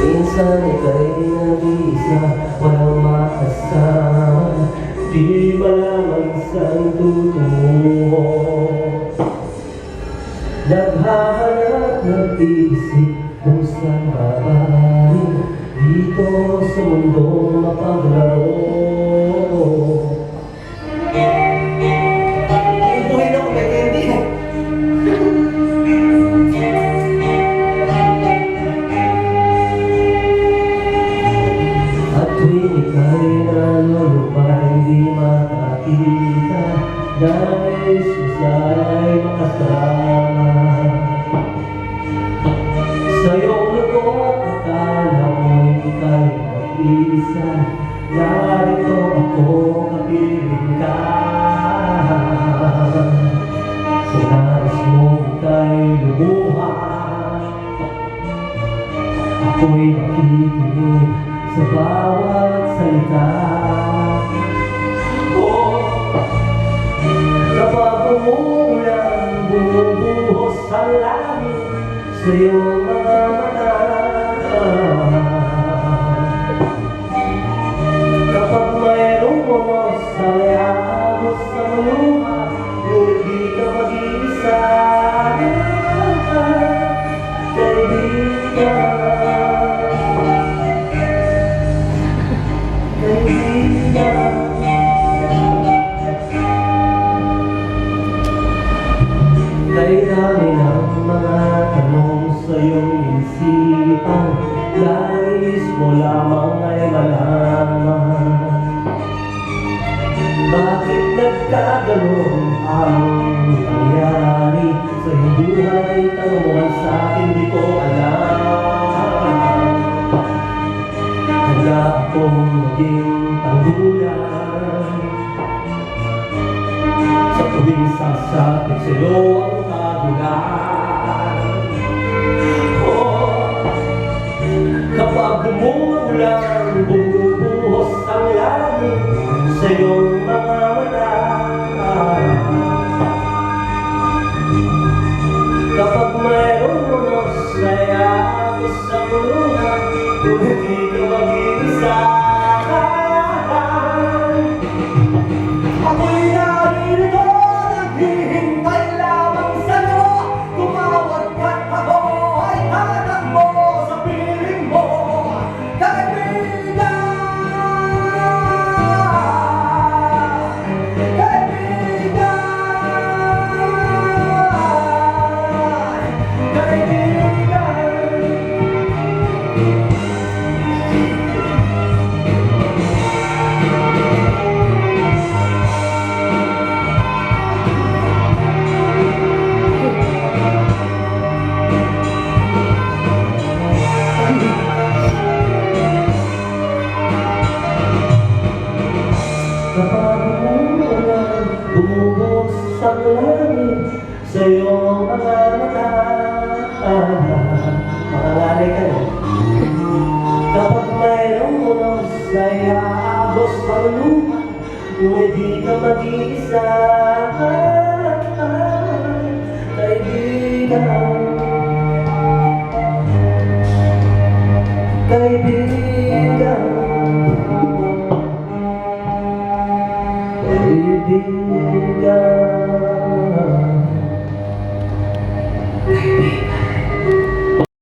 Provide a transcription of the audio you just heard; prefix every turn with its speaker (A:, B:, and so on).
A: Minsan ika'y nag-iisa, walang makasama, di malaman saan tutungo. Naghahanap, nag-iisip kung saan babalik, dito sa mundong mapaglaro. Ibuhin ako kay Candy. At tuwing ika'y nalulupay, di makakita, nais mo siya'y makasama. Sa iyong lungkot, akala mo'y ika'y mag-iisa, narito ako, kapiling ka. Sa nais mo ika'y lumuha, ako'y makikinig sa bawat salita. Kapag umuulan, bumubuhos ang langit sa iyong mga mata. Kapag mayroong unos sa layagos ng luha, ngunit di ka mag-iisa. Kay dami ng mga tanong sa iyong isipan, nais mo lamang ay malaman. Bakit nagkaganon ang nangyari sa iyong buhay? Tanong mo sa akin, di ko alam. Handa akong maging tanggulan sa tuwing sasapit sa'yo ang kagulan. Kapag umuulan, bumubuhos ang langit sa iyong mga mata. Kapag mayroong unos sa iyagos sa luha, ngunit di ka mag-iisa. Ako'y naririto, naghihintay lamang sa'yo. Tumawag ka't ako ay hanap mo sa piling mo, kaibigan. Kaibigan, kaibigan. Kapag umuulan, bumubuhos ang langit sa iyong mga mata. Mangangalay ka na. Kapag mayroong unos sa iyagos ng luha, ngunit di ka mag-iisa. Kaibigan.